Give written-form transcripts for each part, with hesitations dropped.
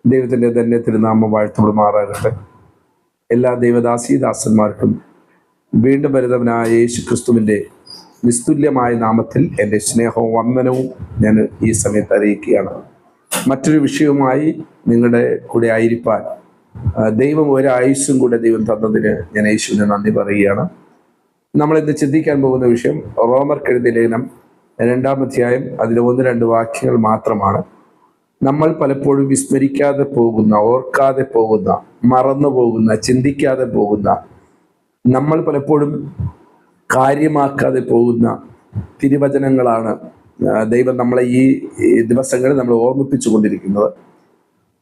ദൈവത്തിൻ്റെ തന്നെ തിരുനാമം വാഴ്ത്തപ്പെടുമാറാകട്ടെ. എല്ലാ ദൈവദാസീദാസന്മാർക്കും വീണ്ടും വരുന്നവനായ യേശു ക്രിസ്തുവിൻ്റെ നിസ്തുല്യമായ നാമത്തിൽ എൻ്റെ സ്നേഹവും വന്ദനവും ഞാൻ ഈ സമയത്ത് അറിയിക്കുകയാണ്. മറ്റൊരു വിഷയവുമായി നിങ്ങളുടെ കൂടെ ആയിരിക്കാൻ ദൈവം ഒരായുസ്സും കൂടെ ദൈവം തന്നതിന് ഞാൻ യേശുവിന് നന്ദി പറയുകയാണ്. നമ്മളിന്ന് ചിന്തിക്കാൻ പോകുന്ന വിഷയം റോമർക്കെഴുതിയ ലേഖനം 2-ാം അധ്യായം, അതിലെ 1-2 വാക്യങ്ങൾ മാത്രമാണ്. നമ്മൾ പലപ്പോഴും വിസ്മരിക്കാതെ പോകുന്ന, ഓർക്കാതെ പോകുന്ന, മറന്നു പോകുന്ന, ചിന്തിക്കാതെ പോകുന്ന, നമ്മൾ പലപ്പോഴും കാര്യമാക്കാതെ പോകുന്ന തിരുവചനങ്ങളാണ് ദൈവം നമ്മളെ ഈ ദിവസങ്ങളിൽ നമ്മൾ ഓർമ്മിപ്പിച്ചു കൊണ്ടിരിക്കുന്നത്.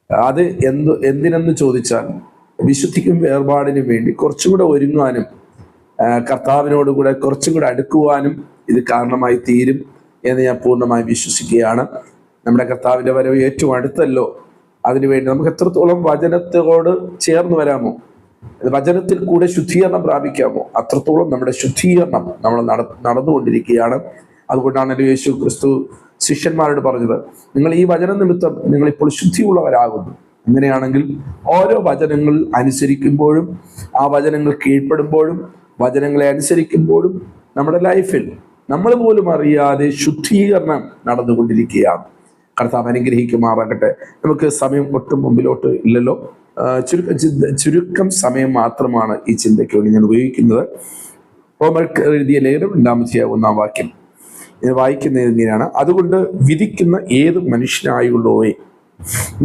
അത് എന്തിനെന്ന് ചോദിച്ചാൽ, വിശുദ്ധിക്കും വേർപാടിനും വേണ്ടി കുറച്ചുകൂടെ ഒരുങ്ങാനും കർത്താവിനോടുകൂടെ കുറച്ചും കൂടെ അടുക്കുവാനും ഇത് കാരണമായി തീരും എന്ന് ഞാൻ പൂർണ്ണമായി വിശ്വസിക്കുകയാണ്. നമ്മുടെ കർത്താവിൻ്റെ വരവ് ഏറ്റവും അടുത്തല്ലോ. അതിനുവേണ്ടി നമുക്ക് എത്രത്തോളം വചനത്തോട് ചേർന്ന് വരാമോ, വചനത്തിൽ കൂടെ ശുദ്ധീകരണം പ്രാപിക്കാമോ, അത്രത്തോളം നമ്മുടെ ശുദ്ധീകരണം നമ്മൾ നടന്നുകൊണ്ടിരിക്കുകയാണ്. അതുകൊണ്ടാണ് യേശു ക്രിസ്തു ശിഷ്യന്മാരോട് പറഞ്ഞത്, നിങ്ങൾ ഈ വചന നിമിത്തം നിങ്ങളിപ്പോൾ ശുദ്ധിയുള്ളവരാകുന്നു. അങ്ങനെയാണെങ്കിൽ ഓരോ വചനങ്ങൾ അനുസരിക്കുമ്പോഴും, ആ വചനങ്ങൾ കീഴ്പ്പെടുമ്പോഴും, വചനങ്ങളെ അനുസരിക്കുമ്പോഴും നമ്മുടെ ലൈഫിൽ നമ്മൾ പോലും അറിയാതെ ശുദ്ധീകരണം നടന്നുകൊണ്ടിരിക്കുകയാണ്. കർത്താവ് അനുഗ്രഹിക്കുമാറാകട്ടെ. നമുക്ക് സമയം ഒട്ടും മുമ്പിലോട്ട് ഇല്ലല്ലോ. ചുരുക്കം സമയം മാത്രമാണ് ഈ ചിന്തയ്ക്ക് വേണ്ടി ഞാൻ ഉപയോഗിക്കുന്നത്. റോമർക്ക് എഴുതിയ ലേഖനം 2-ാം അധ്യായം 1-ാം വാക്യം ഞാൻ വായിക്കുന്നത് ഇങ്ങനെയാണ്: അതുകൊണ്ട് വിധിക്കുന്ന ഏത് മനുഷ്യനായുള്ളോവേ,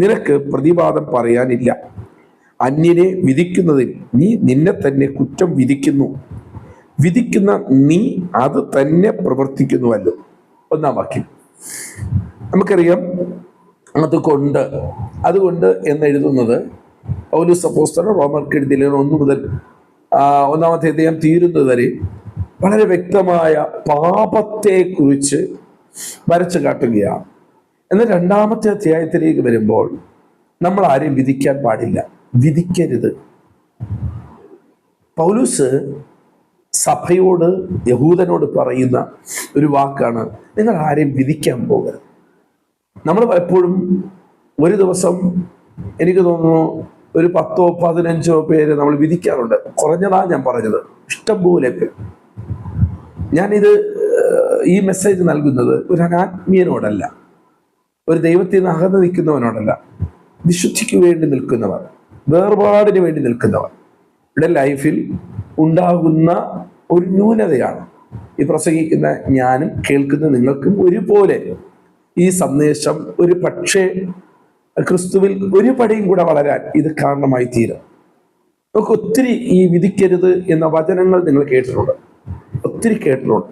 നിനക്ക് പ്രതിവാദം പറയാനില്ല. അന്യനെ വിധിക്കുന്നതിൽ നീ നിന്നെ തന്നെ കുറ്റം വിധിക്കുന്നു. വിധിക്കുന്ന നീ അത് തന്നെ പ്രവർത്തിക്കുന്നുവല്ലോ. 1-ാം വാക്യം നമുക്കറിയാം. അതുകൊണ്ട് എന്നെഴുതുന്നത് പൗലോസ് അപ്പോസ്തലൻ റോമർക്ക് എഴുതിയ ലേഖനം 1 മുതൽ 1-ാമത്തെ അധ്യായം തീരുന്നത് വരെ വളരെ വ്യക്തമായ പാപത്തെക്കുറിച്ച് വരച്ചു കാട്ടുകയാണ്. എന്നാൽ 2-ാമത്തെ അധ്യായത്തിലേക്ക് വരുമ്പോൾ നമ്മൾ ആരെയും വിധിക്കാൻ പാടില്ല, വിധിക്കരുത്. പൗലോസ് സഭയോട്, യഹൂദനോട് പറയുന്ന ഒരു വാക്കാണ്, നിങ്ങൾ ആരെയും വിധിക്കാൻ പോകരുത്. നമ്മൾ പലപ്പോഴും ഒരു ദിവസം എനിക്ക് തോന്നുന്നു ഒരു 10-15 പേര് നമ്മൾ വിധിക്കാറുണ്ട്. കുറഞ്ഞതാണ് ഞാൻ പറഞ്ഞത്, ഇഷ്ടംപോലെ പേര്. ഞാനിത് ഈ മെസ്സേജ് നൽകുന്നത് ഒരു അനാത്മീയനോടല്ല, ഒരു ദൈവത്തിൽ നിന്ന് അകന്ന് നിൽക്കുന്നവനോടല്ല, വിശുദ്ധിക്ക് വേണ്ടി നിൽക്കുന്നവർ, വേർപാടിന് വേണ്ടി നിൽക്കുന്നവർ ഇവിടെ ലൈഫിൽ ഉണ്ടാകുന്ന ഒരു ന്യൂനതയാണ്. ഈ പ്രസംഗിക്കുന്ന ഞാനും കേൾക്കുന്ന നിങ്ങൾക്കും ഒരുപോലെ ഈ സന്ദേശം ഒരു പക്ഷേ ക്രിസ്തുവിൽ ഒരു പടിയും കൂടെ വളരാൻ ഇത് കാരണമായി തീരും. നമുക്ക് ഒത്തിരി ഈ വിധിക്കരുത് എന്ന വചനങ്ങൾ നിങ്ങൾ കേട്ടിട്ടുണ്ട്, ഒത്തിരി കേട്ടിട്ടുണ്ട്.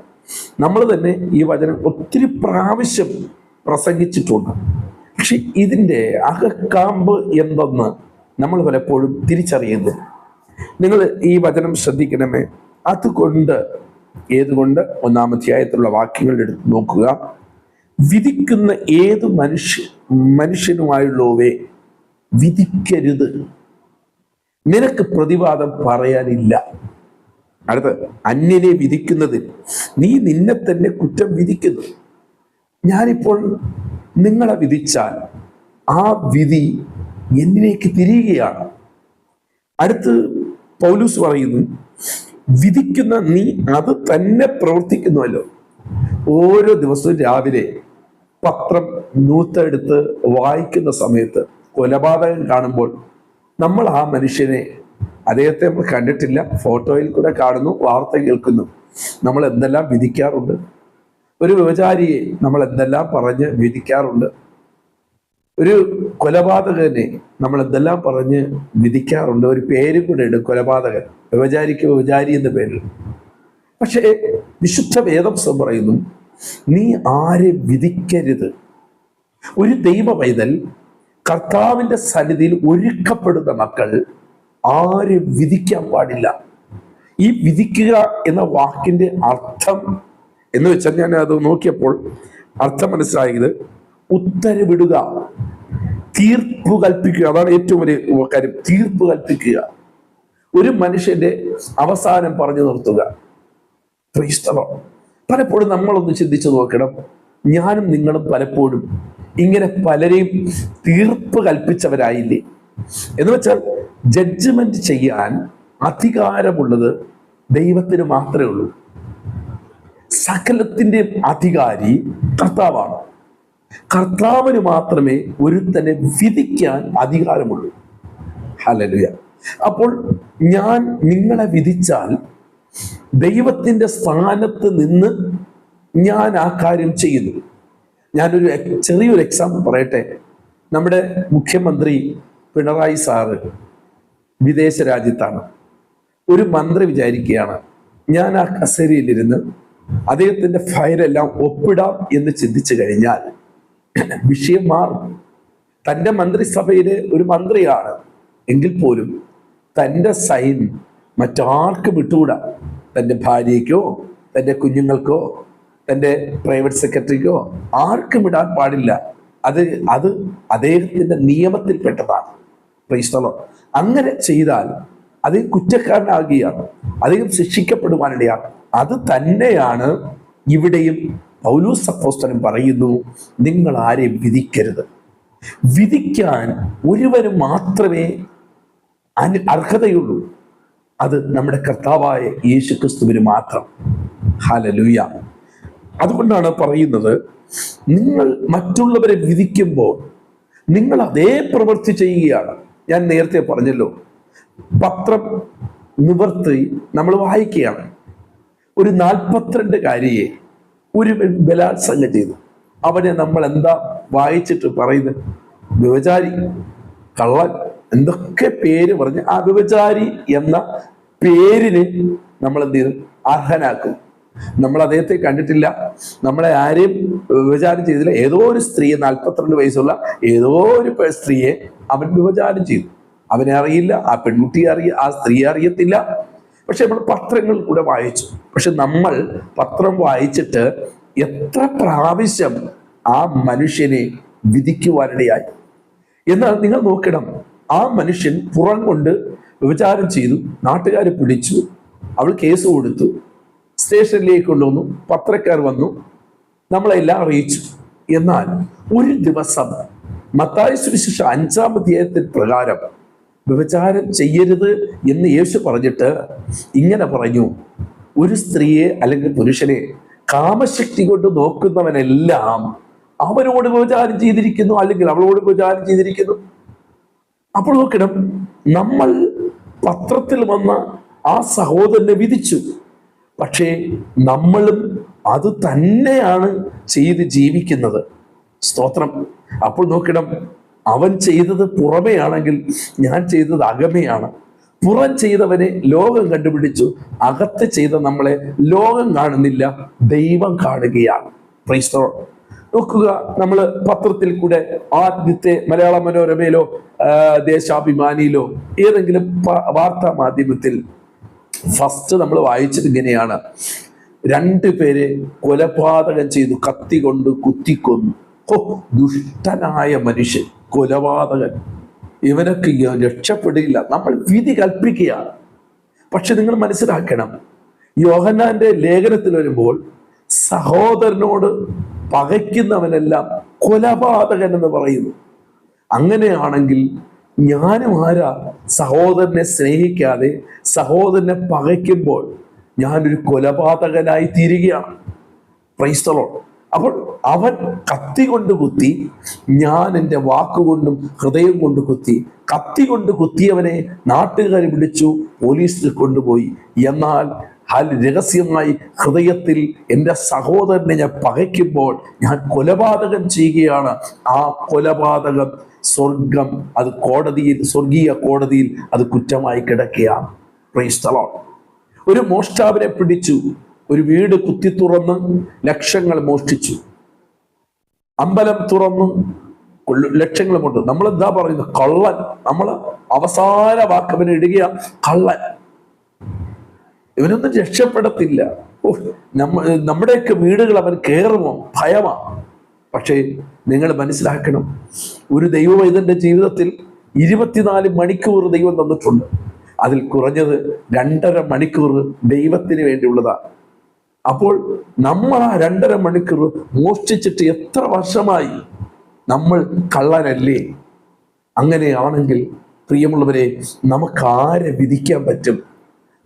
നമ്മൾ തന്നെ ഈ വചനം ഒത്തിരി പ്രാവശ്യം പ്രസംഗിച്ചിട്ടുണ്ട്. പക്ഷെ ഇതിൻ്റെ അകക്കാമ്പ് എന്തെന്ന് നമ്മൾ പലപ്പോഴും തിരിച്ചറിയുന്നു. നിങ്ങൾ ഈ വചനം ശ്രദ്ധിക്കണമേ. അതുകൊണ്ട്, ഏതുകൊണ്ട് 1-ാം അധ്യായത്തിലുള്ള വാക്യങ്ങൾ എടുത്ത് നോക്കുക. വിധിക്കുന്ന ഏത് മനുഷ്യനുമായുള്ളവേ, വിധിക്കരുത്. നിനക്ക് പ്രതിവാദം പറയാനില്ല. അടുത്ത്, അന്യനെ വിധിക്കുന്നതിൽ നീ നിന്നെ തന്നെ കുറ്റം വിധിക്കുന്നു. ഞാനിപ്പോൾ നിങ്ങളെ വിധിച്ചാൽ ആ വിധി എന്നിലേക്ക് തിരിയുകയാണ്. അടുത്ത് പൗലോസ് പറയുന്നു, വിധിക്കുന്ന നീ അത് തന്നെ പ്രവർത്തിക്കുന്നുവല്ലോ. ഓരോ ദിവസവും രാവിലെ പത്രം നൂത്തെടുത്ത് വായിക്കുന്ന സമയത്ത് കൊലപാതകം കാണുമ്പോൾ നമ്മൾ ആ മനുഷ്യനെ, അദ്ദേഹത്തെ നമ്മൾ കണ്ടിട്ടില്ല, ഫോട്ടോയിൽ കൂടെ കാണുന്നു, വാർത്ത കേൾക്കുന്നു, നമ്മൾ എന്തെല്ലാം വിധിക്കാറുണ്ട്. ഒരു വ്യഭിചാരിയെ നമ്മൾ എന്തെല്ലാം പറഞ്ഞ് വിധിക്കാറുണ്ട്. ഒരു കൊലപാതകനെ നമ്മൾ എന്തെല്ലാം പറഞ്ഞ് വിധിക്കാറുണ്ട്. ഒരു പേരും കൂടെ ഉണ്ട്, കൊലപാതകൻ, വ്യഭിചാരിക്ക് വ്യഭിചാരി എന്ന പേരിൽ. പക്ഷേ വിശുദ്ധ വേദം പറയുന്നു, നീ ആരെ വിധിക്കരുത്. ഒരു ദൈവ പൈതൽ, കർത്താവിൻ്റെ സന്നിധിയിൽ ഒരുക്കപ്പെടുന്ന മക്കൾ ആരെ വിധിക്കാൻ പാടില്ല. ഈ വിധിക്കുക എന്ന വാക്കിന്റെ അർത്ഥം എന്ന് വെച്ചാൽ, ഞാൻ അത് നോക്കിയപ്പോൾ അർത്ഥം മനസ്സിലായത് ഉത്തരവിടുക, തീർപ്പ് കൽപ്പിക്കുക. അതാണ് ഏറ്റവും വലിയ കാര്യം, തീർപ്പ് കൽപ്പിക്കുക. ഒരു മനുഷ്യന്റെ അവസാനം പറഞ്ഞു നിർത്തുക. പലപ്പോഴും നമ്മളൊന്ന് ചിന്തിച്ചു നോക്കണം. ഞാനും നിങ്ങളും പലപ്പോഴും ഇങ്ങനെ പലരെയും തീർപ്പ് കൽപ്പിച്ചവരായില്ലേ? എന്ന് വെച്ചാൽ ജഡ്ജ്മെന്റ് ചെയ്യാൻ അധികാരമുള്ളത് ദൈവത്തിന് മാത്രമേ ഉള്ളൂ. സകലത്തിന്റെ അധികാരി കർത്താവാണ്. കർത്താവിന് മാത്രമേ ഒരുത്തനെ വിധിക്കാൻ അധികാരമുള്ളൂ. ഹല്ലേലൂയ. അപ്പോൾ ഞാൻ നിങ്ങളെ വിധിച്ചാൽ ദൈവത്തിന്റെ സ്ഥാനത്ത് നിന്ന് ഞാൻ ആ കാര്യം ചെയ്യുന്നു. ഞാനൊരു ചെറിയൊരു എക്സാമ്പിൾ പറയട്ടെ. നമ്മുടെ മുഖ്യമന്ത്രി പിണറായി സാറ് വിദേശ രാജ്യത്താണ്. ഒരു മന്ത്രി വിചാരിക്കുകയാണ്, ഞാൻ ആ കസേരയിലിരുന്ന് അദ്ദേഹത്തിന്റെ ഫയലെല്ലാം ഒപ്പിടാം എന്ന് ചിന്തിച്ചു കഴിഞ്ഞാൽ വിഷയം മാറും. തൻ്റെ മന്ത്രിസഭയിലെ ഒരു മന്ത്രിയാണ് എങ്കിൽ പോലും തൻ്റെ സൈൻ മറ്റാർക്കും വിട്ടുകൂടാ. തൻ്റെ ഭാര്യയ്ക്കോ തൻ്റെ കുഞ്ഞുങ്ങൾക്കോ തൻ്റെ പ്രൈവറ്റ് സെക്രട്ടറിക്കോ ആർക്കും ഇടാൻ പാടില്ല. അത് അദ്ദേഹത്തിൻ്റെ നിയമത്തിൽപ്പെട്ടതാണ്. Praise the Lord. അങ്ങനെ ചെയ്താൽ അദ്ദേഹം കുറ്റക്കാരനാകുകയാണ്, അദ്ദേഹം ശിക്ഷിക്കപ്പെടുവാനിടയാണ്. അത് തന്നെയാണ് ഇവിടെയും പൗലോസ് അപ്പോസ്തലൻ പറയുന്നു, നിങ്ങൾ ആരെയും വിധിക്കരുത്. വിധിക്കാൻ ഒരുവന് മാത്രമേ അർഹതയുള്ളൂ, അത് നമ്മുടെ കർത്താവായ യേശുക്രിസ്തുവിന് മാത്രം. ഹല്ലേലൂയ. അതുകൊണ്ടാണ് പറയുന്നത്, നിങ്ങൾ മറ്റുള്ളവരെ വിധിക്കുമ്പോൾ നിങ്ങൾ അതേ പ്രവൃത്തി ചെയ്യുകയാണ്. ഞാൻ നേരത്തെ പറഞ്ഞല്ലോ, പത്രം നിവർത്തി നമ്മൾ വായിക്കുകയാണ്. ഒരു 42-കാരിയെ ഒരു ബലാത്സംഗം ചെയ്തു. അവനെ നമ്മൾ എന്താ വായിച്ചിട്ട് പറയുന്നത്? വ്യഭിചാരി, കള്ളൻ, എന്തൊക്കെ പേര് പറഞ്ഞ് ആ വ്യഭിചാരി എന്ന പേരിന് നമ്മൾ എന്ത് ചെയ്തു? അർഹനാക്കും. നമ്മൾ അദ്ദേഹത്തെ കണ്ടിട്ടില്ല, നമ്മളെ ആരെയും വ്യഭിചാരം ചെയ്തില്ല. ഏതോ ഒരു സ്ത്രീയെ, 42 വയസ്സുള്ള ഏതോ ഒരു സ്ത്രീയെ അവൻ വ്യഭിചാരം ചെയ്തു. അവനെ അറിയില്ല, ആ പെൺകുട്ടിയെ ആ സ്ത്രീയെ അറിയത്തില്ല. പക്ഷെ നമ്മൾ പത്രങ്ങൾ കൂടെ വായിച്ചു. പക്ഷെ നമ്മൾ പത്രം വായിച്ചിട്ട് എത്ര പ്രാവശ്യം ആ മനുഷ്യനെ വിധിക്കുവാനിടയായി. എന്നാൽ നിങ്ങൾ നോക്കണം, ആ മനുഷ്യൻ പുറം കൊണ്ട് വ്യഭിചാരം ചെയ്തു, നാട്ടുകാരെ പിടിച്ചു, അവൾ കേസ് കൊടുത്തു, സ്റ്റേഷനിലേക്ക് കൊണ്ടുവന്നു, പത്രക്കാർ വന്നു, നമ്മളെല്ലാം അറിയിച്ചു. എന്നാൽ ഒരു ദിവസം മത്തായി സുവിശേഷം 5-ാം അധ്യായത്തിൽ പ്രകാരം വ്യഭിചാരം ചെയ്യരുത് എന്ന് യേശു പറഞ്ഞിട്ട് ഇങ്ങനെ പറഞ്ഞു, ഒരു സ്ത്രീയെ അല്ലെങ്കിൽ പുരുഷനെ കാമശക്തി കൊണ്ട് നോക്കുന്നവനെല്ലാം അവനോട് വ്യഭിചാരം ചെയ്തിരിക്കുന്നു, അല്ലെങ്കിൽ അവളോട് വ്യഭിചാരം ചെയ്തിരിക്കുന്നു. അപ്പോൾ നോക്കണം, നമ്മൾ പത്രത്തിൽ വന്ന ആ സഹോദരനെ വിധിച്ചു, പക്ഷേ നമ്മളും അത് തന്നെയാണ് ചെയ്ത് ജീവിക്കുന്നത്. സ്തോത്രം. അപ്പോൾ നോക്കണം, അവൻ ചെയ്തത് പുറമെയാണെങ്കിൽ ഞാൻ ചെയ്തത് അകമെയാണ്. പുറം ചെയ്തവനെ ലോകം കണ്ടുപിടിച്ചു, അകത്ത് ചെയ്ത നമ്മളെ ലോകം കാണുന്നില്ല, ദൈവം കാണുകയാണ്. Praise the Lord. നോക്കുക, നമ്മൾ പത്രത്തിൽ കൂടെ ആദ്യത്തെ മലയാള മനോരമയിലോ ദേശാഭിമാനിയിലോ ഏതെങ്കിലും വാർത്താ മാധ്യമത്തിൽ ഫസ്റ്റ് നമ്മൾ വായിച്ചത് ഇങ്ങനെയാണ്, 2 പേരെ കൊലപാതകം ചെയ്തു, കത്തി കൊണ്ട് കുത്തിക്കൊന്നു. ദുഷ്ടനായ മനുഷ്യൻ, കൊലപാതകൻ, ഇവനൊക്കെ രക്ഷപ്പെടില്ല. നമ്മൾ വിധി കൽപ്പിക്കുകയാണ്. പക്ഷെ നിങ്ങൾ മനസ്സിലാക്കണം, യോഹന്നാന്റെ ലേഖനത്തിൽ വരുമ്പോൾ സഹോദരനോട് പകയ്ക്കുന്നവനെല്ലാം കൊലപാതകൻ എന്ന് പറയുന്നു. അങ്ങനെയാണെങ്കിൽ ഞാനും ആരാ? സഹോദരനെ സ്നേഹിക്കാതെ സഹോദരനെ പകയ്ക്കുമ്പോൾ ഞാനൊരു കൊലപാതകനായി തീരുകയാണ്. Praise the Lord. അപ്പോൾ അവൻ കത്തി കൊണ്ട് കുത്തി, ഞാൻ എൻ്റെ വാക്കുകൊണ്ടും ഹൃദയം കൊണ്ട് കുത്തി. കത്തി കൊണ്ട് കുത്തിയവനെ നാട്ടുകാർ പിടിച്ചു, പോലീസിൽ കൊണ്ടുപോയി. എന്നാൽ രഹസ്യമായി ഹൃദയത്തിൽ എൻ്റെ സഹോദരനെ ഞാൻ പകയ്ക്കുമ്പോൾ ഞാൻ കൊലപാതകം ചെയ്യുകയാണ്. ആ കൊലപാതകം സ്വർഗം, അത് കോടതിയിൽ, സ്വർഗീയ കോടതിയിൽ അത് കുറ്റമായി കിടക്കുകയാണ്. Praise the Lord. ഒരു മോഷ്ടാവിനെ പിടിച്ചു, ഒരു വീട് കുത്തി തുറന്ന് ലക്ഷങ്ങൾ മോഷ്ടിച്ചു, അമ്പലം തുറന്നു ലക്ഷങ്ങൾ കൊണ്ട്. നമ്മൾ എന്താ പറയുന്നത്? കള്ളൻ. നമ്മൾ അവസാന വാക്കവനെ ഇടുക, കള്ളൻ. ഇവനൊന്നും രക്ഷപ്പെടത്തില്ല. നമ്മുടെയൊക്കെ വീടുകൾ അവൻ കയറുമോ? ഭയമാ. പക്ഷേ നിങ്ങൾ മനസ്സിലാക്കണം, ഒരു ദൈവവൈതന്റെ ജീവിതത്തിൽ 24 മണിക്കൂർ ദൈവം തന്നിട്ടുണ്ട്. അതിൽ കുറഞ്ഞത് 2.5 മണിക്കൂർ ദൈവത്തിന് വേണ്ടിയുള്ളതാണ്. അപ്പോൾ നമ്മൾ ആ 2.5 മണിക്കൂർ മോഷ്ടിച്ചിട്ട് എത്ര വർഷമായി? നമ്മൾ കള്ളനല്ലേ? അങ്ങനെയാണെങ്കിൽ പ്രിയമുള്ളവരെ, നമുക്ക് ആരെ വിധിക്കാൻ പറ്റും?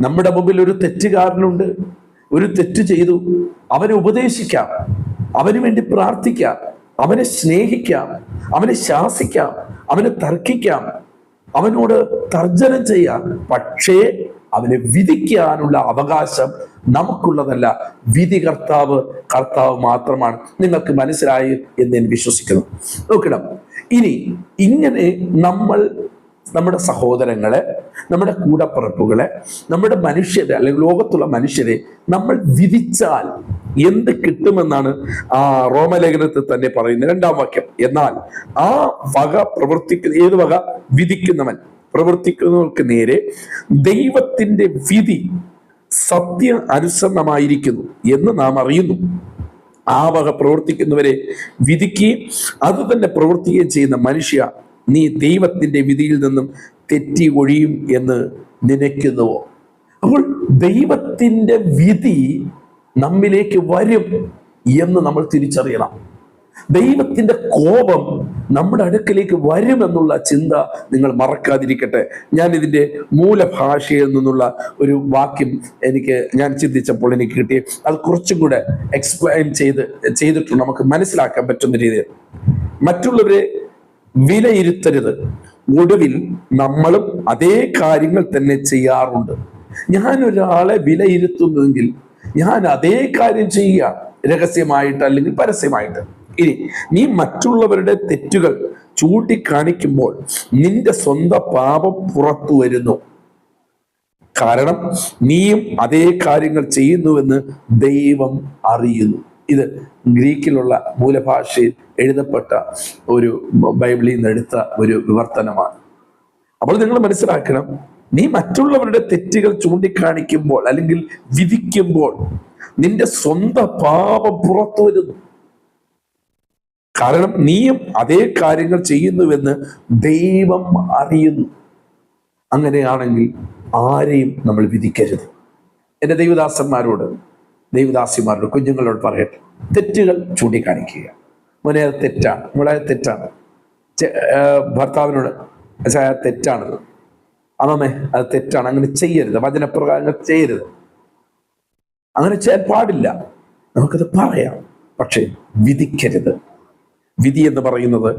നമ്മുടെ മുമ്പിൽ ഒരു തെറ്റുകാരനുണ്ട്, ഒരു തെറ്റ് ചെയ്തു. അവനെ ഉപദേശിക്കാം, അവന് വേണ്ടി പ്രാർത്ഥിക്കാം, അവനെ സ്നേഹിക്കാം, അവനെ ശാസിക്കാം, അവനെ തർക്കിക്കാം, അവനോട് തർജ്ജനം ചെയ്യാം. പക്ഷേ അവനെ വിധിക്കാനുള്ള അവകാശം നമുക്കുള്ളതല്ല. വിധി കർത്താവ് മാത്രമാണ്. നിങ്ങൾക്ക് മനസ്സിലായി എന്ന് ഞാൻ വിശ്വസിക്കുന്നു. നോക്കണം, ഇനി ഇങ്ങനെ നമ്മൾ നമ്മുടെ സഹോദരങ്ങളെ, നമ്മുടെ കൂടപ്പിറപ്പുകളെ, നമ്മുടെ മനുഷ്യരെ അല്ലെങ്കിൽ ലോകത്തുള്ള മനുഷ്യരെ നമ്മൾ വിധിച്ചാൽ എന്ത് കിട്ടുമെന്നാണ് റോമലേഖനത്തിൽ തന്നെ പറയുന്നത്. 2-ാം വാക്യം. എന്നാൽ ആ വക പ്രവർത്തിക്കുന്ന, ഏത് വക? വിധിക്കുന്നവൻ, പ്രവർത്തിക്കുന്നവർക്ക് നേരെ ദൈവത്തിന്റെ വിധി സത്യ അനുസരണമായിരിക്കുന്നു എന്ന് നാം അറിയുന്നു. ആ വക പ്രവർത്തിക്കുന്നവരെ വിധിക്കുകയും അത് തന്നെ പ്രവർത്തിക്കുകയും ചെയ്യുന്ന മനുഷ്യ, നീ ദൈവത്തിന്റെ വിധിയിൽ നിന്നും തെറ്റി ഒഴിയും എന്ന് നനയ്ക്കുന്നുവോ? അപ്പോൾ ദൈവത്തിന്റെ വിധി നമ്മിലേക്ക് വരും എന്ന് നമ്മൾ തിരിച്ചറിയണം. ദൈവത്തിന്റെ കോപം നമ്മുടെ അടുക്കലേക്ക് വരുമെന്നുള്ള ചിന്ത നിങ്ങൾ മറക്കാതിരിക്കട്ടെ. ഞാൻ ഇതിന്റെ മൂലഭാഷയിൽ നിന്നുള്ള ഒരു വാക്യം ഞാൻ ചിന്തിച്ചപ്പോൾ എനിക്ക് കിട്ടി. അത് കുറച്ചും കൂടെ എക്സ്പ്ലെയിൻ ചെയ്തിട്ടുണ്ട്, നമുക്ക് മനസ്സിലാക്കാൻ പറ്റുന്ന രീതിയിൽ. മറ്റുള്ളവരെ വിലയിരുത്തരുത്, ഒടുവിൽ നമ്മളും അതേ കാര്യങ്ങൾ തന്നെ ചെയ്യാറുണ്ട്. ഞാൻ ഒരാളെ വിലയിരുത്തുന്നെങ്കിൽ ഞാൻ അതേ കാര്യം ചെയ്യുക, രഹസ്യമായിട്ട് അല്ലെങ്കിൽ പരസ്യമായിട്ട്. ഇനി നീ മറ്റുള്ളവരുടെ തെറ്റുകൾ ചൂണ്ടിക്കാണിക്കുമ്പോൾ നിന്റെ സ്വന്തം പാപം പുറത്തു വരുന്നു. കാരണം നീയും അതേ കാര്യങ്ങൾ ചെയ്യുന്നുവെന്ന് ദൈവം അറിയുന്നു. ഇത് ഗ്രീക്കിലുള്ള മൂലഭാഷയിൽ എഴുതപ്പെട്ട ഒരു ബൈബിളിൽ നിന്ന് എടുത്ത ഒരു വിവർത്തനമാണ്. അപ്പോൾ നിങ്ങൾ മനസ്സിലാക്കണം, നീ മറ്റുള്ളവരുടെ തെറ്റുകൾ ചൂണ്ടിക്കാണിക്കുമ്പോൾ അല്ലെങ്കിൽ വിധിക്കുമ്പോൾ നിന്റെ സ്വന്തം പാപം പുറത്തു വരുന്നു. കാരണം നീയും അതേ കാര്യങ്ങൾ ചെയ്യുന്നുവെന്ന് ദൈവം അറിയുന്നു. അങ്ങനെയാണെങ്കിൽ ആരെയും നമ്മൾ വിധിക്കരുത്. എൻ്റെ ദൈവദാസിമാരോട് കുഞ്ഞുങ്ങളോട് പറയട്ടെ, തെറ്റുകൾ ചൂണ്ടിക്കാണിക്കുക. മോനെ അത് തെറ്റാണ്, മോളെ തെറ്റാണ്. ഭർത്താവിനോട് തെറ്റാണത്, അമ്മേ അത് തെറ്റാണ്, അങ്ങനെ ചെയ്യരുത്, വചനപ്രകാരം ചെയ്യരുത്, അങ്ങനെ ചെയ്യാൻ പാടില്ല. നമുക്കത് പറയാം, പക്ഷേ വിധിക്കരുത്. വിധി എന്ന് പറയുന്നത്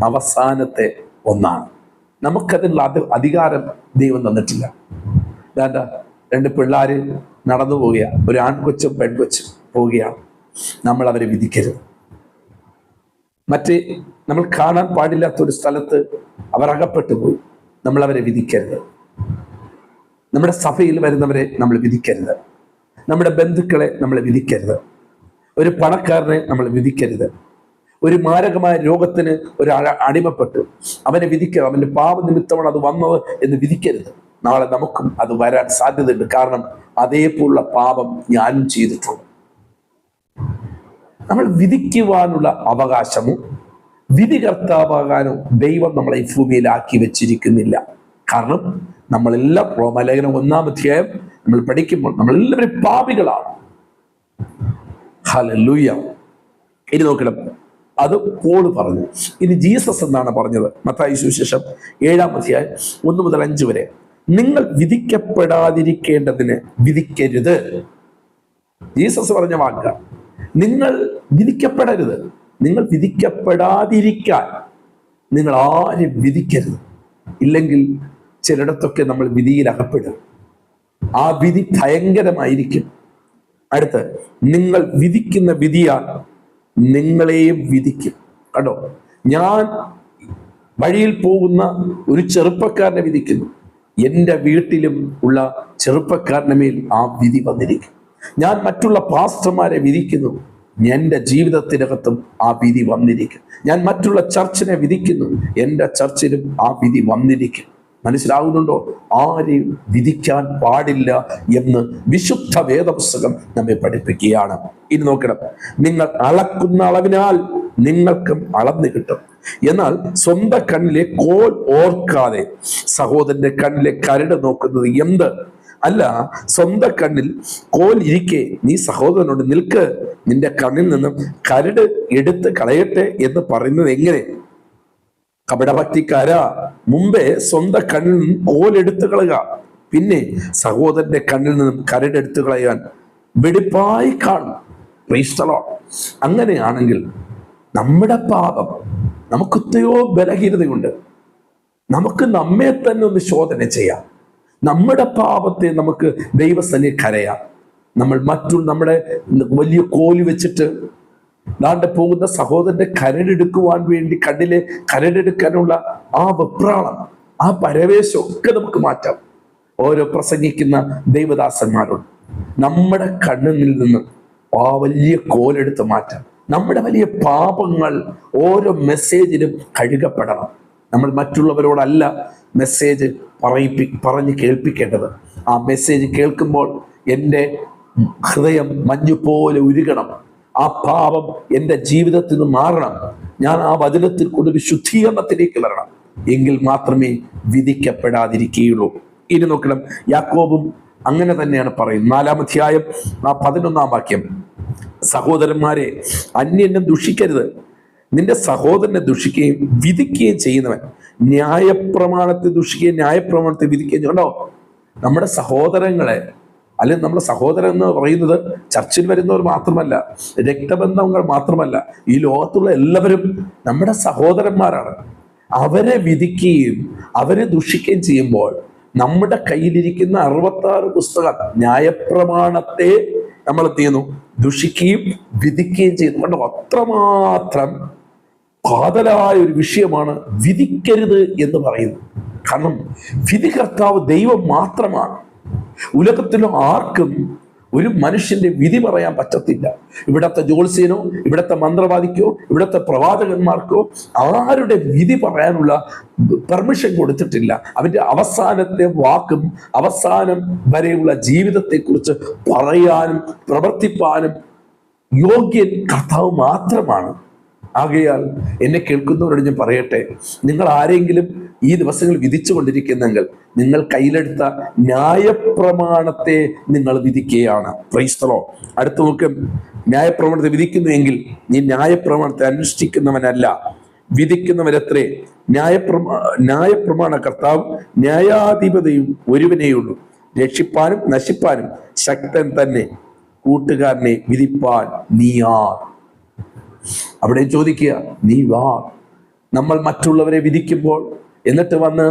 അവസാനത്തെ ഒന്നാണ്. നമുക്കതിനുള്ള അധികാരം ദൈവം തന്നിട്ടില്ല. വേണ്ട, 2 പിള്ളേര് നടന്നു പോവുക, ഒരു ആൺകൊച്ചും പെൺകൊച്ചും പോവുകയാണ്, നമ്മൾ അവരെ വിധിക്കരുത്. നമ്മൾ കാണാൻ പാടില്ലാത്തൊരു സ്ഥലത്ത് അവർ അകപ്പെട്ടു പോയി, നമ്മൾ അവരെ വിധിക്കരുത്. നമ്മുടെ സഭയിൽ വരുന്നവരെ നമ്മൾ വിധിക്കരുത്. നമ്മുടെ ബന്ധുക്കളെ നമ്മൾ വിധിക്കരുത്. ഒരു പണക്കാരനെ നമ്മൾ വിധിക്കരുത്. ഒരു മാരകമായ രോഗത്തിന് ഒരാൾ അടിമപ്പെട്ടു, അവനെ വിധിക്കരുത്. അവന്റെ പാപനിമിത്തമാണ് അത് വന്നത് എന്ന് വിധിക്കരുത്. നാളെ നമുക്കും അത് വരാൻ സാധ്യതയുണ്ട്. കാരണം അതേപോലുള്ള പാപം ഞാനും ചെയ്തിട്ടുണ്ട്. നമ്മൾ വിധിക്കുവാനുള്ള അവകാശമോ വിധികർത്താവാകാനോ ദൈവം നമ്മളെ ഈ ഭൂമിയിലാക്കി വെച്ചിരിക്കുന്നില്ല. കാരണം നമ്മളെല്ലാം റോമാലേഖനം 1-ാം അധ്യായം നമ്മൾ പഠിക്കുമ്പോൾ നമ്മളെല്ലാവരും പാപികളാണ്. ഹല്ലേലൂയ. ഇനി നോക്കണം, അത് പോൾ പറഞ്ഞു. ഇനി ജീസസ് എന്നാണ് പറഞ്ഞത്. മത്തായി സുവിശേഷം 7-ാം അധ്യായം 1 മുതൽ 5 വരെ. നിങ്ങൾ വിധിക്കപ്പെടാതിരിക്കേണ്ടതിന് വിധിക്കരുത്. ജീസസ് പറഞ്ഞ വാക്ക, നിങ്ങൾ വിധിക്കപ്പെടരുത്. നിങ്ങൾ വിധിക്കപ്പെടാതിരിക്കാൻ നിങ്ങൾ ആരും വിധിക്കരുത്. ഇല്ലെങ്കിൽ ചിലയിടത്തൊക്കെ നമ്മൾ വിധിയിൽ അകപ്പെടും. ആ വിധി ഭയങ്കരമായിരിക്കും. അടുത്ത്, നിങ്ങൾ വിധിക്കുന്ന വിധിയാൽ നിങ്ങളെയും വിധിക്കും. കണ്ടോ, ഞാൻ വഴിയിൽ പോകുന്ന ഒരു ചെറുപ്പക്കാരനെ വിധിക്കുന്നു, എൻ്റെ വീട്ടിലും ഉള്ള ചെറുപ്പക്കാരന്റെ മേൽ ആ വിധി വന്നിരിക്കും. ഞാൻ മറ്റുള്ള പാസ്റ്റർമാരെ വിധിക്കുന്നു, എൻ്റെ ജീവിതത്തിനകത്തും ആ വിധി വന്നിരിക്കും. ഞാൻ മറ്റുള്ള ചർച്ചിനെ വിധിക്കുന്നു, എൻ്റെ ചർച്ചിലും ആ വിധി വന്നിരിക്കും. മനസ്സിലാകുന്നുണ്ടോ? ആരെയും വിധിക്കാൻ പാടില്ല എന്ന് വിശുദ്ധ വേദപുസ്തകം നമ്മെ പഠിപ്പിക്കുകയാണ്. ഇനി നോക്കണം, നിങ്ങൾ അളക്കുന്ന അളവിനാൽ നിങ്ങൾക്കും അളന്നു കിട്ടും. എന്നാൽ സ്വന്തം കണ്ണിലെ കോൽ ഓർക്കാതെ സഹോദരന്റെ കണ്ണിലെ കരട് നോക്കുന്നത് എന്ത്? അല്ല, സ്വന്തം കണ്ണിൽ കോൽ ഇരിക്കെ നീ സഹോദരനോട് നിൽക്ക്, നിന്റെ കണ്ണിൽ നിന്നും കരട് എടുത്ത് കളയട്ടെ എന്ന് പറയുന്നത് എങ്ങനെ? കപടഭക്തിക്കാരാ, മുമ്പേ സ്വന്തം കണ്ണിൽ നിന്നും കോലെടുത്ത് കളയുക, പിന്നെ സഹോദരന്റെ കണ്ണിൽ നിന്നും കരടെടുത്ത് കളയാൻ വെടിപ്പായി കാണും. Praise the Lord. അങ്ങനെയാണെങ്കിൽ നമ്മുടെ പാപം, നമുക്ക് എത്രയോ ബലഹീനതയുണ്ട്, നമുക്ക് നമ്മെ തന്നെ ഒന്ന് ശോധന ചെയ്യാം. നമ്മുടെ പാപത്തെ നമുക്ക് ദൈവസന്നിധിയിൽ കരയാം. നമ്മൾ നമ്മുടെ വലിയ കോല് വെച്ചിട്ട് ദാണ്ടെ പോകുന്ന സഹോദരന്റെ കരടെടുക്കുവാൻ വേണ്ടി കണ്ണിലെ കരടെടുക്കാനുള്ള ആ വെപ്രാളം, ആ പരവേശം ഒക്കെ നമുക്ക് മാറ്റാം. ഓരോ പ്രസംഗിക്കുന്ന ദൈവദാസന്മാരോട് നമ്മുടെ കണ്ണിൽ നിന്ന് ആ വലിയ കോലെടുത്ത് മാറ്റാം. നമ്മുടെ വലിയ പാപങ്ങൾ ഓരോ മെസ്സേജിലും കഴുകപ്പെടണം. നമ്മൾ മറ്റുള്ളവരോടല്ല മെസ്സേജ് പറഞ്ഞ് കേൾപ്പിക്കേണ്ടത്. ആ മെസ്സേജ് കേൾക്കുമ്പോൾ എൻ്റെ ഹൃദയം മഞ്ഞുപോലെ ഉരുകണം. ആ പാപം എൻ്റെ ജീവിതത്തിൽ നിന്ന് മാറണം. ഞാൻ ആ വചനത്തിൽ കൊണ്ടൊരു ശുദ്ധീകരണത്തിലേക്ക് വരണം. എങ്കിൽ മാത്രമേ വിധിക്കപ്പെടാതിരിക്കുകയുള്ളൂ. ഇനി നോക്കണം, യാക്കോബും അങ്ങനെ തന്നെയാണ് പറയുന്നത്. 4-ാം അധ്യായം 11-ാം വാക്യം, സഹോദരന്മാരെ, അന്യനെ ദുഷിക്കരുത്. നിന്റെ സഹോദരനെ ദുഷിക്കുകയും വിധിക്കുകയും ചെയ്യുന്നവൻ ന്യായപ്രമാണത്തെ ദുഷിക്കുകയും ന്യായപ്രമാണത്തെ വിധിക്കുകയും. കണ്ടോ, നമ്മുടെ സഹോദരങ്ങളെ, അല്ലെങ്കിൽ നമ്മുടെ സഹോദരൻ എന്ന് പറയുന്നത് ചർച്ചിൽ വരുന്നവർ മാത്രമല്ല, രക്തബന്ധങ്ങൾ മാത്രമല്ല, ഈ ലോകത്തുള്ള എല്ലാവരും നമ്മുടെ സഹോദരന്മാരാണ്. അവരെ വിധിക്കുകയും അവരെ ദുഷിക്കുകയും ചെയ്യുമ്പോൾ നമ്മുടെ കയ്യിലിരിക്കുന്ന 66 പുസ്തകം ന്യായപ്രമാണത്തെ നമ്മൾ എന്ത് ചെയ്യുന്നു? ദുഷിക്കുകയും വിധിക്കുകയും ചെയ്യുന്നു. കണ്ടോ, അത്രമാത്രം കാതലായ ഒരു വിഷയമാണ് വിധിക്കരുത് എന്ന് പറയുന്നത്. കാരണം വിധികർത്താവ് ദൈവം മാത്രമാണ്. ഉലകത്തിലും ആർക്കും ഒരു മനുഷ്യന്റെ വിധി പറയാൻ പറ്റത്തില്ല. ഇവിടത്തെ ജ്യോത്സ്യനോ, ഇവിടത്തെ മന്ത്രവാദിക്കോ, ഇവിടത്തെ പ്രവാചകന്മാർക്കോ ആരുടെ വിധി പറയാനുള്ള പെർമിഷൻ കൊടുത്തിട്ടില്ല. അവന്റെ അവസാനത്തെ വാക്കും അവസാനം വരെയുള്ള ജീവിതത്തെക്കുറിച്ച് പറയാനും പ്രവർത്തിപ്പാനും യോഗ്യൻ കർത്താവ് മാത്രമാണ്. ആകയാൽ എന്നെ കേൾക്കുന്നവരോട് ഞാൻ പറയട്ടെ, നിങ്ങൾ ആരെങ്കിലും ഈ ദിവസങ്ങൾ വിധിച്ചു കൊണ്ടിരിക്കുന്നെങ്കിൽ നിങ്ങൾ കയ്യിലെടുത്ത ന്യായപ്രമാണത്തെ നിങ്ങൾ വിധിക്കുകയാണ്. Praise the Lord. അടുത്ത നോക്ക്, ന്യായപ്രമാണത്തെ വിധിക്കുന്നുവെങ്കിൽ നീ ന്യായപ്രമാണത്തെ അനുഷ്ഠിക്കുന്നവനല്ല, വിധിക്കുന്നവരത്രേ. ന്യായപ്രമാണ കർത്താവ് ന്യായാധിപതിയും ഒരുവനെയുള്ളൂ, രക്ഷിപ്പാനും നശിപ്പാനും ശക്തൻ തന്നെ, കൂട്ടുകാരനെ വിധിപ്പാൻ നീയാർ. അവിടെ ചോദിക്കുക, നീ വാ. നമ്മൾ മറ്റുള്ളവരെ വിധിക്കുമ്പോൾ എന്നിട്ട് വന്ന്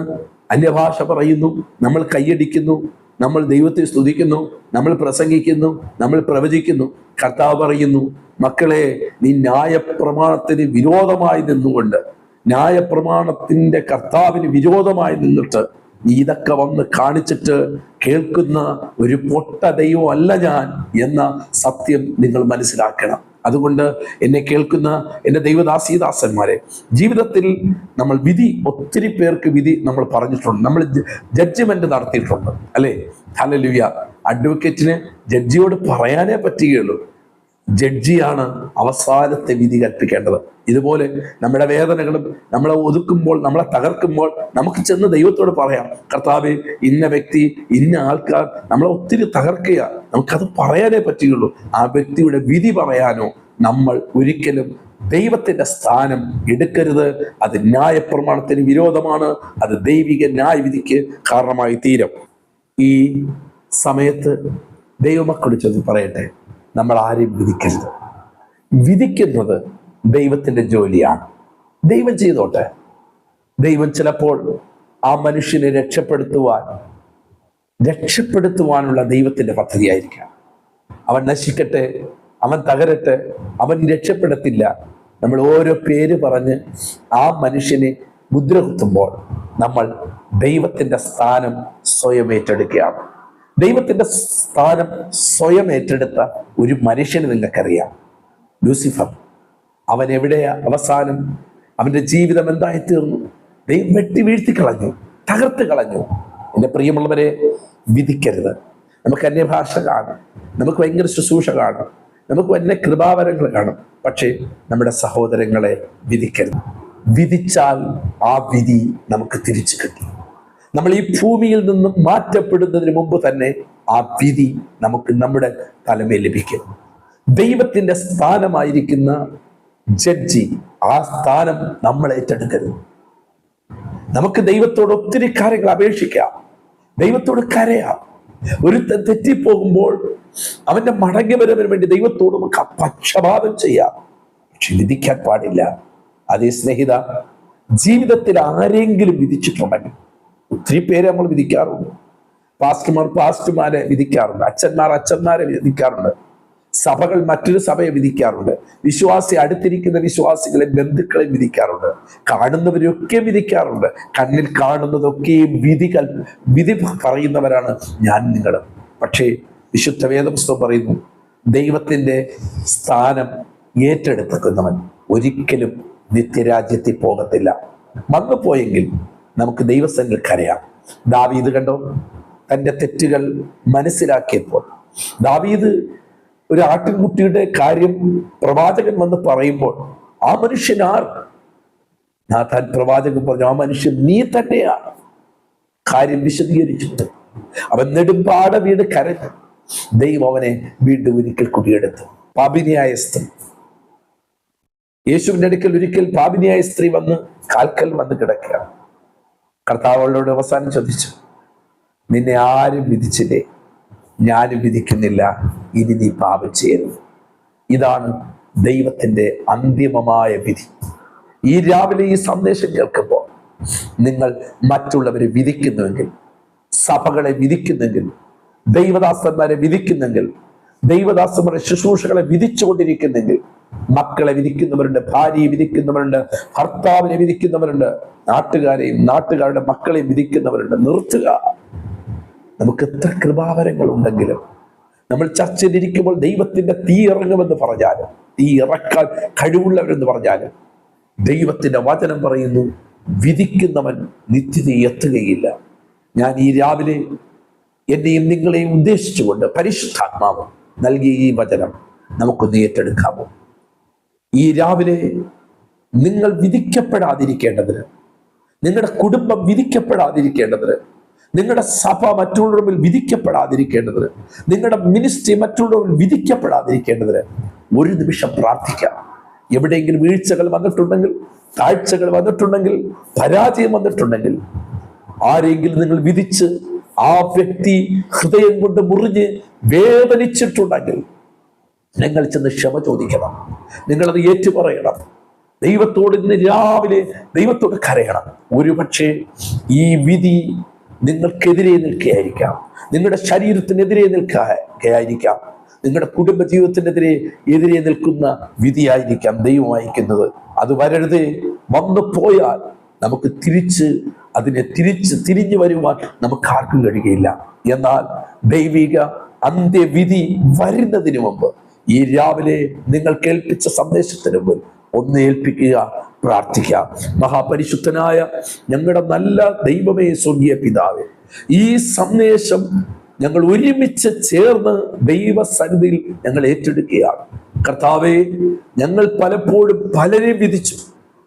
അന്യഭാഷ പറയുന്നു, നമ്മൾ കൈയടിക്കുന്നു, നമ്മൾ ദൈവത്തെ സ്തുതിക്കുന്നു, നമ്മൾ പ്രസംഗിക്കുന്നു, നമ്മൾ പ്രവചിക്കുന്നു. കർത്താവ് പറയുന്നു, മക്കളെ, നീ ന്യായപ്രമാണത്തിന് വിരോധമായി നിന്നുകൊണ്ട്, ന്യായപ്രമാണത്തിന്റെ കർത്താവിന് വിരോധമായി നിന്നിട്ട് നീ ഇതൊക്കെ വന്ന് കാണിച്ചിട്ട് കേൾക്കുന്ന ഒരു പൊട്ട ദൈവം അല്ല ഞാൻ എന്ന സത്യം നിങ്ങൾ മനസ്സിലാക്കണം. അതുകൊണ്ട് എന്നെ കേൾക്കുന്ന എൻ്റെ ദൈവദാസീദാസന്മാരെ, ജീവിതത്തിൽ നമ്മൾ വിധി, ഒത്തിരി പേർക്ക് വിധി നമ്മൾ പറഞ്ഞിട്ടുണ്ട്, നമ്മൾ ജഡ്ജ്മെന്റ് നടത്തിയിട്ടുണ്ട്, അല്ലേ? ഹല്ലേലൂയ. അഡ്വക്കേറ്റിന് ജഡ്ജിയോട് പറയാനേ പറ്റുകയുള്ളൂ. ജഡ്ജിയാണ് അവസാനത്തെ വിധി കൽപ്പിക്കേണ്ടത്. ഇതുപോലെ നമ്മുടെ വേദനകളും നമ്മളെ ഒതുക്കുമ്പോൾ, നമ്മളെ തകർക്കുമ്പോൾ നമുക്ക് ചെന്ന് ദൈവത്തോട് പറയാം, കർത്താവേ, ഇന്ന വ്യക്തി, ഇന്ന ആൾക്കാർ നമ്മളെ ഒത്തിരി തകർക്കുക, നമുക്കത് പറയാനേ പറ്റുകയുള്ളൂ. ആ വ്യക്തിയുടെ വിധി പറയാനോ നമ്മൾ ഒരിക്കലും ദൈവത്തിന്റെ സ്ഥാനം എടുക്കരുത്. അത് ന്യായപ്രമാണത്തിന് വിരോധമാണ്. അത് ദൈവിക ന്യായവിധിക്ക് കാരണമായി തീരും. ഈ സമയത്ത് ദൈവമക്കളോട് ചോദിച്ച് പറയട്ടെ, നമ്മൾ ആരെയും വിധിക്കരുത്. വിധിക്കുന്നത് ദൈവത്തിന്റെ ജോലിയാണ്. ദൈവം ചെയ്തോട്ടെ. ദൈവം ചിലപ്പോൾ ആ മനുഷ്യനെ രക്ഷപ്പെടുത്തുവാനുള്ള ദൈവത്തിന്റെ പദ്ധതിയായിരിക്കാം. അവൻ നശിക്കട്ടെ, അവൻ തകരട്ടെ, അവൻ രക്ഷപ്പെടത്തില്ല. നമ്മൾ ഓരോ പേര് പറഞ്ഞ് ആ മനുഷ്യനെ മുദ്ര കുത്തുമ്പോൾ നമ്മൾ ദൈവത്തിന്റെ സ്ഥാനം സ്വയം ഏറ്റെടുക്കുകയാണ്. ദൈവത്തിന്റെ സ്ഥാനം സ്വയം ഏറ്റെടുത്ത ഒരു മനുഷ്യനെ നിങ്ങൾക്കറിയാം, ലൂസിഫർ. അവൻ എവിടെയാ അവസാനം? അവന്റെ ജീവിതം എന്തായി തീർന്നു? ദൈവം വെട്ടി വീഴ്ത്തി കളഞ്ഞു, തകർത്ത് കളഞ്ഞു. എൻ്റെ പ്രിയമുള്ളവരെ, വിധിക്കരുത്. നമുക്ക് അന്യഭാഷ കാണും, നമുക്ക് ഭയങ്കര ശുശ്രൂഷ കാണും, നമുക്ക് വലിയ കൃപാവരങ്ങൾ കാണും. പക്ഷേ നമ്മുടെ സഹോദരങ്ങളെ വിധിക്കരുത്. വിധിച്ചാൽ ആ വിധി നമുക്ക് തിരിച്ചു കിട്ടും. നമ്മൾ ഈ ഭൂമിയിൽ നിന്നും മാറ്റപ്പെടുന്നതിന് മുമ്പ് തന്നെ ആ വിധി നമുക്ക് നമ്മുടെ തലമേൽ ലഭിക്കും. ദൈവത്തിന്റെ സ്ഥാനമായിരിക്കുന്ന ജഡ്ജി, ആ സ്ഥാനം നമ്മൾ ഏറ്റെടുക്കരുത്. നമുക്ക് ദൈവത്തോട് ഒത്തിരി കാര്യങ്ങൾ അപേക്ഷിക്കാം, ദൈവത്തോട് കരയാം. ഒരുത്തൻ തെറ്റിപ്പോകുമ്പോൾ അവന്റെ മടങ്ങി വരവിന് വേണ്ടി ദൈവത്തോട് നമുക്ക് പക്ഷപാതം ചെയ്യാം, പക്ഷെ വിധിക്കാൻ പാടില്ല. അതേ സ്നേഹിത, ജീവിതത്തിൽ ആരെങ്കിലും വിധിച്ചിട്ടുണ്ടെങ്കിൽ, ഒത്തിരി പേരെ നമ്മൾ വിധിക്കാറുണ്ട്. പാസ്റ്റർമാരെ വിധിക്കാറുണ്ട്, അച്ഛന്മാരെ വിധിക്കാറുണ്ട്, സഭകൾ മറ്റൊരു സഭയെ വിധിക്കാറുണ്ട്, വിശ്വാസി അടുത്തിരിക്കുന്ന വിശ്വാസികളെ ബന്ധുക്കളെ വിധിക്കാറുണ്ട്, കാണുന്നവരൊക്കെ വിധിക്കാറുണ്ട്. കണ്ണിൽ കാണുന്നതൊക്കെയും വിധി പറയുന്നവരാണ് ഞാൻ നിങ്ങൾ. പക്ഷേ വിശുദ്ധ വേദപുസ്തകം പറയുന്നു, ദൈവത്തിന്റെ സ്ഥാനം ഏറ്റെടുക്കുന്നവൻ ഒരിക്കലും നിത്യരാജ്യത്തിൽ പോകത്തില്ല. വന്നു പോയെങ്കിൽ നമുക്ക് ദൈവസന്നിധിയിൽ കരയാം. ദാവീദ് കണ്ടോ, തന്റെ തെറ്റുകൾ മനസ്സിലാക്കിയപ്പോൾ ദാവീദ് ഒരു ആട്ടിൻകുട്ടിയുടെ കാര്യം പ്രവാചകൻ വന്ന് പറയുമ്പോൾ ആ മനുഷ്യൻ നാഥാൻ പ്രവാചകൻ പറഞ്ഞു, ആ മനുഷ്യൻ നീ തന്നെയാണ്. കാര്യം വിശദീകരിച്ചിട്ട് അവൻ നെടുമ്പാട വീട് കരഞ്ഞു. ദൈവം അവനെ വീണ്ടും ഒരിക്കൽ കുടിയെടുത്തു. പാപിനിയായ സ്ത്രീ, യേശുവിന്റെ അടുക്കൽ ഒരിക്കൽ പാപിനിയായ സ്ത്രീ വന്ന് കാൽക്കൽ വന്ന് കിടക്കുകയാണ്. കർത്താവളോട് അവസാനം ചോദിച്ചു, നിന്നെ ആരും വിധിച്ചില്ലേ? ഞാനും വിധിക്കുന്നില്ല, ഇനി നീ പാപം ചെയ്യരുത്. ഇതാണ് ദൈവത്തിന്റെ അന്തിമമായ വിധി. ഈ രാവിലെ ഈ സന്ദേശം കേൾക്കുമ്പോൾ നിങ്ങൾ മറ്റുള്ളവരെ വിധിക്കുന്നുവെങ്കിൽ, സഭകളെ വിധിക്കുന്നെങ്കിൽ, ദൈവദാസന്മാരെ വിധിക്കുന്നെങ്കിൽ, ദൈവദാസന്മാരെ ശുശ്രൂഷകളെ വിധിച്ചുകൊണ്ടിരിക്കുന്നെങ്കിൽ, മക്കളെ വിധിക്കുന്നവരുണ്ട്, ഭാര്യയെ വിധിക്കുന്നവരുണ്ട്, ഭർത്താവിനെ വിധിക്കുന്നവരുണ്ട്, നാട്ടുകാരെയും നാട്ടുകാരുടെ മക്കളെയും വിധിക്കുന്നവരുണ്ട്. നിർത്തുക. നമുക്ക് എത്ര കൃപാവരങ്ങൾ ഉണ്ടെങ്കിലും നമ്മൾ ചർച്ചയിലിരിക്കുമ്പോൾ ദൈവത്തിന്റെ തീ ഇറങ്ങുമെന്ന് പറഞ്ഞാലും, തീ ഇറക്കാൻ കഴിവുള്ളവരെന്ന് പറഞ്ഞാലും, ദൈവത്തിന്റെ വചനം പറയുന്നു, വിധിക്കുന്നവൻ നിത്യത എത്തുകയില്ല. ഞാൻ ഈ രാവിലെ എന്നെയും നിങ്ങളെയും ഉദ്ദേശിച്ചുകൊണ്ട് പരിശുദ്ധാത്മാവ് നൽകിയ ഈ വചനം നമുക്കൊന്ന് ഏറ്റെടുക്കാമോ? ഈ രാവിലെ നിങ്ങൾ വിധിക്കപ്പെടാതിരിക്കേണ്ടതിന്, നിങ്ങളുടെ കുടുംബം വിധിക്കപ്പെടാതിരിക്കേണ്ടതിന്, നിങ്ങളുടെ സഭ മറ്റുള്ളവരുടെ മുമ്പിൽ വിധിക്കപ്പെടാതിരിക്കേണ്ടതിന്, നിങ്ങളുടെ മിനിസ്ട്രി മറ്റുള്ളവർ വിധിക്കപ്പെടാതിരിക്കേണ്ടതിന് ഒരു നിമിഷം പ്രാർത്ഥിക്കാം. എവിടെയെങ്കിലും വീഴ്ചകൾ വന്നിട്ടുണ്ടെങ്കിൽ, താഴ്ചകൾ വന്നിട്ടുണ്ടെങ്കിൽ, പരാജയം വന്നിട്ടുണ്ടെങ്കിൽ, ആരെങ്കിലും നിങ്ങൾ വിധിച്ച് ആ വ്യക്തി ഹൃദയം കൊണ്ട് മുറിഞ്ഞ് വേദനിച്ചിട്ടുണ്ടെങ്കിൽ നിങ്ങൾ ചെന്ന് ക്ഷമ ചോദിക്കണം. നിങ്ങളത് ഏറ്റുപറയണം. ദൈവത്തോട് ഇന്ന് രാവിലെ ദൈവത്തോട് കരയണം. ഒരുപക്ഷെ ഈ വിധി നിങ്ങൾക്കെതിരെ നിൽക്കുകയായിരിക്കാം, നിങ്ങളുടെ ശരീരത്തിനെതിരെ നിൽക്കുകയായിരിക്കാം, നിങ്ങളുടെ കുടുംബ ജീവിതത്തിനെതിരെ നിൽക്കുന്ന വിധിയായിരിക്കാം ദൈവം അയക്കുന്നത്. അത് വരരുതേ. വന്നു പോയാൽ നമുക്ക് തിരിഞ്ഞു വരുവാൻ നമുക്ക് ആർക്കും കഴിയുകയില്ല. എന്നാൽ ദൈവിക അന്ത്യവിധി വരുന്നതിന് മുമ്പ് ഈ രാവിലെ നിങ്ങൾ കേൾപ്പിച്ച സന്ദേശത്തിന് മുമ്പ് ഒന്ന് ഏൽപ്പിക്കുക, പ്രാർത്ഥിക്കാം. മഹാപരിശുദ്ധനായ ഞങ്ങളുടെ നല്ല ദൈവമേ, സ്വർഗീയ പിതാവേ, ഈ സന്ദേശം ഞങ്ങൾ ഒരുമിച്ച് ചേർന്ന് ദൈവസന്നിധിയിൽ ഞങ്ങൾ ഏറ്റെടുക്കുകയാണ്. കർത്താവേ, ഞങ്ങൾ പലപ്പോഴും പലരെയും വിധിച്ചു.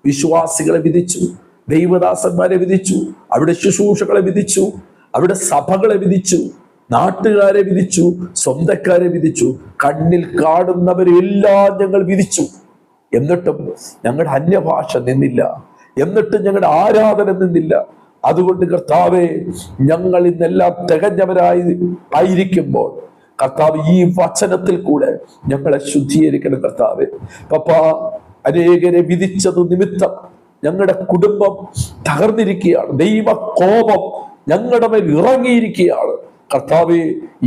വിശ്വാസികളെ വിധിച്ചു, ദൈവദാസന്മാരെ വിധിച്ചു, അവിടെ ശുശ്രൂഷകളെ വിധിച്ചു, അവിടെ സഭകളെ വിധിച്ചു, നാട്ടുകാരെ വിധിച്ചു, സ്വന്തക്കാരെ വിധിച്ചു, കണ്ണിൽ കാണുന്നവരെല്ലാം ഞങ്ങൾ വിധിച്ചു. എന്നിട്ടും ഞങ്ങളുടെ അന്യഭാഷ നിന്നില്ല, എന്നിട്ടും ഞങ്ങളുടെ ആരാധന നിന്നില്ല. അതുകൊണ്ട് കർത്താവേ, ഞങ്ങൾ ഇന്നെല്ലാം തികഞ്ഞവരായിരിക്കുമ്പോൾ കർത്താവ് ഈ വചനത്തിൽ കൂടെ ഞങ്ങളെ ശുദ്ധീകരിക്കണം. കർത്താവേ, പപ്പാ, അനേകരെ വിധിച്ചത് നിമിത്തം ഞങ്ങളുടെ കുടുംബം തകർന്നിരിക്കുകയാണ്. ദൈവ കോപം ഞങ്ങളുടെ മേൽ ഇറങ്ങിയിരിക്കുകയാണ്. കർത്താവേ,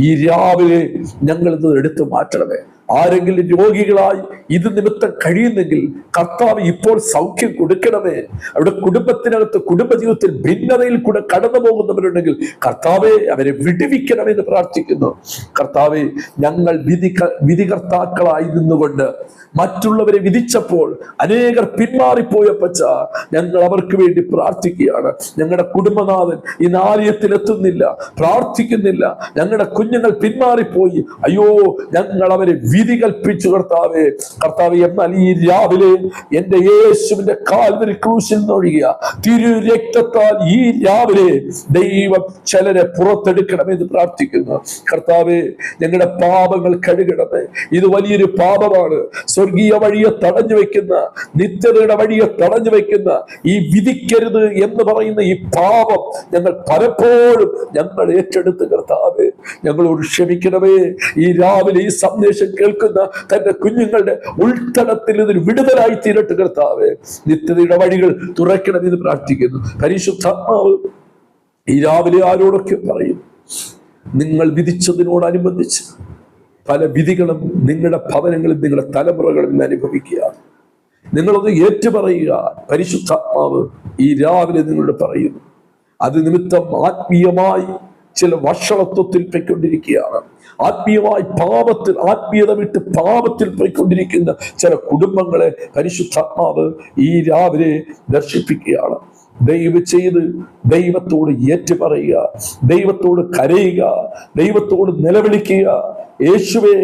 ഈ രാവിലെ ഞങ്ങൾ ഇത് എടുത്തു മാറ്റണമേ. ആരെങ്കിലും രോഗികളായി ഇത് നിമിത്തം കഴിയുന്നെങ്കിൽ കർത്താവ് ഇപ്പോൾ സൗഖ്യം കൊടുക്കണമേ. അവിടെ കുടുംബത്തിനകത്ത് കുടുംബജീവിതത്തിൽ ഭിന്നതയിൽ കൂടെ കടന്നു പോകുന്നവരുണ്ടെങ്കിൽ കർത്താവെ അവരെ വിടുവിക്കണമെന്ന് പ്രാർത്ഥിക്കുന്നു. കർത്താവെ, ഞങ്ങൾ വിധികർത്താക്കളായി നിന്നുകൊണ്ട് മറ്റുള്ളവരെ വിധിച്ചപ്പോൾ അനേകർ പിന്മാറിപ്പോയപ്പച്ച ഞങ്ങൾ അവർക്ക് വേണ്ടി പ്രാർത്ഥിക്കുകയാണ്. ഞങ്ങളുടെ കുടുംബനാഥൻ ഈ ആലയത്തിലെത്തുന്നില്ല, പ്രാർത്ഥിക്കുന്നില്ല. ഞങ്ങളുടെ കുഞ്ഞുങ്ങൾ പിന്മാറിപ്പോയി. അയ്യോ, ഞങ്ങൾ അവരെ വിധി കൽപ്പിച്ചു കർത്താവേ. കർത്താവേ, എന്നാൽ ഈ രാവിലെ എന്റെ യേശുവിന്റെ കാൽവരി ക്രൂശിൽ നിന്നൊഴുകിയ തിരു രക്തത്താൽ ഈ രാവിലെ ദൈവം ചിലരെ പുറത്തെടുക്കണമെന്ന് പ്രാർത്ഥിക്കുന്നു. കർത്താവേ, ഞങ്ങളുടെ പാപങ്ങൾ കഴുകണമേ. ഇത് വലിയൊരു പാപമാണ്. സ്വർഗീയ വഴിയെ തടഞ്ഞു വെക്കുന്ന, നിത്യതയുടെ വഴിയെ തടഞ്ഞു വെക്കുന്ന ഈ വിധിക്കരുത് എന്ന് പറയുന്ന ഈ പാപം ഞങ്ങൾ പലപ്പോഴും ഞങ്ങൾ ഏറ്റെടുത്ത് കർത്താവേ, ഞങ്ങളോട് ക്ഷമിക്കണമേ. ഈ രാവിലെ ഈ സന്ദേശം കേൾക്കുന്ന തന്റെ കുഞ്ഞുങ്ങളുടെ ഉൾത്തടത്തിൽ ഇതിന് വിടുതലായി തീരട്ടെ കർത്താവേ. നിത്യതയുടെ വഴികൾ തുറക്കണമെന്ന് പ്രാർത്ഥിക്കുന്നു. പരിശുദ്ധാത്മാവ് ഈ രാവിലെ ആരോടൊക്കെ പറയും, നിങ്ങൾ വിധിച്ചതിനോടനുബന്ധിച്ച് പല വിധികളും നിങ്ങളുടെ ഭവനങ്ങളിൽ, നിങ്ങളുടെ തലമുറകളിൽ നിന്ന് അനുഭവിക്കുക. നിങ്ങളത് ഏറ്റുപറയുക. പരിശുദ്ധാത്മാവ് ഈ രാവിലെ നിങ്ങളോട് പറയുന്നു. അത് നിമിത്തം ആത്മീയമായി ചില വഷളത്വത്തിൽ പോയിക്കൊണ്ടിരിക്കുകയാണ്. ആത്മീയമായി പാപത്തിൽ, ആത്മീയത വിട്ട് പാപത്തിൽ പോയിക്കൊണ്ടിരിക്കുന്ന ചില കുടുംബങ്ങളെ പരിശുദ്ധാത്മാവ് ഈ രാവിലെ ദർശിപ്പിക്കുകയാണ്. ദയവ് ചെയ്ത് ദൈവത്തോട് ഏറ്റുപറയുക, ദൈവത്തോട് കരയുക, ദൈവത്തോട് നിലവിളിക്കുക. യേശുവേ,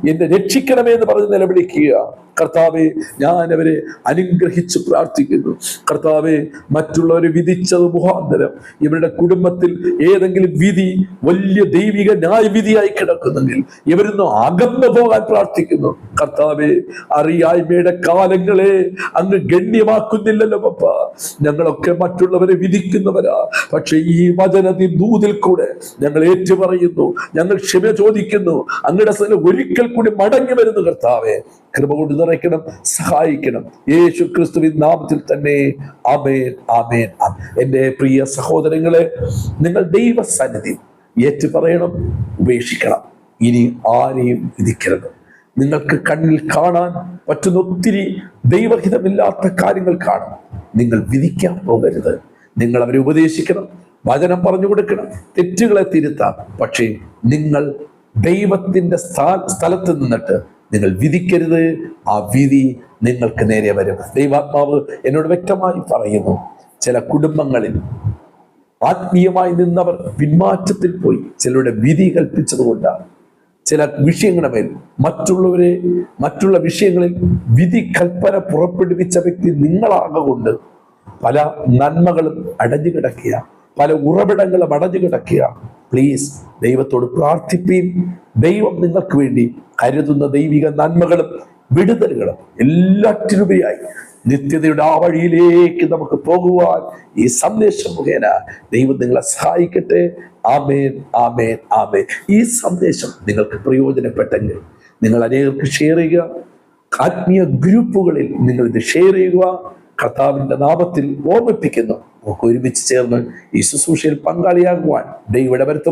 എന്നെ രക്ഷിക്കണമേ എന്ന് പറഞ്ഞ് നിലവിളിക്കുക. കർത്താവെ, ഞാൻ അവരെ അനുഗ്രഹിച്ച് പ്രാർത്ഥിക്കുന്നു. കർത്താവെ, മറ്റുള്ളവരെ വിധിച്ചത് മുഖാന്തരം ഇവരുടെ കുടുംബത്തിൽ ഏതെങ്കിലും വിധി വലിയ ദൈവിക ന്യായവിധിയായി കിടക്കുന്നെങ്കിൽ ഇവരൊന്നും അകന്നു പോകാൻ പ്രാർത്ഥിക്കുന്നു. കർത്താവെ, അറിയായ്മയുടെ കാലങ്ങളെ അങ്ങ് ഗണ്യമാക്കുന്നില്ലല്ലോ പപ്പ. ഞങ്ങളൊക്കെ മറ്റുള്ളവരെ വിധിക്കുന്നവരാ. പക്ഷെ ഈ വചനത്തിൽ ദൂതിൽ കൂടെ ഞങ്ങൾ ഏറ്റുപറയുന്നു, ഞങ്ങൾ ക്ഷമ ചോദിക്കുന്നു. അങ്ങയുടെ സ്ഥലം ഒരിക്കൽ കൂടി മടങ്ങി വരുന്നു. കർത്താവെ, കൃപ കൊണ്ട് നിറയ്ക്കണം, സഹായിക്കണം. യേശു ക്രിസ്തുവിൻ നാമത്തിൽ തന്നെ. ആമേൻ, ആമേൻ. എൻ്റെ പ്രിയ സഹോദരങ്ങളെ, നിങ്ങൾ ദൈവസന്നിധി ഏറ്റുപറയണം, ഉപേക്ഷിക്കണം. ഇനി ആരെയും വിധിക്കരുത്. നിങ്ങൾക്ക് കണ്ണിൽ കാണാൻ പറ്റുന്ന ഒത്തിരി ദൈവഹിതമില്ലാത്ത കാര്യങ്ങൾ കാണും. നിങ്ങൾ വിധിക്കാൻ പോകരുത്. നിങ്ങൾ അവരെ ഉപദേശിക്കണം, വചനം പറഞ്ഞു കൊടുക്കണം, തെറ്റുകളെ തിരുത്താം. പക്ഷേ നിങ്ങൾ ദൈവത്തിന്റെ സ്ഥലത്ത് നിന്നിട്ട് നിങ്ങൾ വിധിക്കരുത്. ആ വിധി നിങ്ങൾക്ക് നേരെ വരും. ദൈവാത്മാവ് എന്നോട് വ്യക്തമായി പറയുന്നു, ചില കുടുംബങ്ങളിൽ ആത്മീയമായി നിന്നവർ പിന്മാറ്റത്തിൽ പോയി ചിലരുടെ വിധി കൽപ്പിച്ചത് കൊണ്ടാണ്. ചില വിഷയങ്ങളുടെ മേൽ മറ്റുള്ള വിഷയങ്ങളിൽ വിധി കൽപ്പന പുറപ്പെടുവിച്ച വ്യക്തി നിങ്ങളാകൊണ്ട് പല നന്മകളും അടഞ്ഞു കിടക്കുക, പല ഉറവിടങ്ങളും അടഞ്ഞു കിടക്കുക. പ്ലീസ്, ദൈവത്തോട് പ്രാർത്ഥിപ്പീൻ. ദൈവം നിങ്ങൾക്ക് വേണ്ടി കരുതുന്ന ദൈവിക നന്മകളും വിടുതലുകളും എല്ലാറ്റിനുപരിയായി നിത്യതയുടെ ആ വഴിയിലേക്ക് നമുക്ക് പോകുവാൻ ഈ സന്ദേശം മുഖേന ദൈവം നിങ്ങളെ സഹായിക്കട്ടെ. ആമേൻ, ആമേൻ, ആമേൻ. ഈ സന്ദേശം നിങ്ങൾക്ക് പ്രയോജനപ്പെട്ടെങ്കിൽ നിങ്ങൾ അനേകർക്ക് ഷെയർ ചെയ്യുക. ആത്മീയ ഗ്രൂപ്പുകളിൽ നിങ്ങൾ ഇത് ഷെയർ ചെയ്യുക. കർത്താവിന്റെ നാമത്തിൽ ഓർമ്മിപ്പിക്കുന്നു, നമുക്ക് ഒരുമിച്ച് ചേർന്ന് ഈ ശുശ്രൂഷയിൽ പങ്കാളിയാകുവാൻ ദൈവം ഇടവരുത്തും.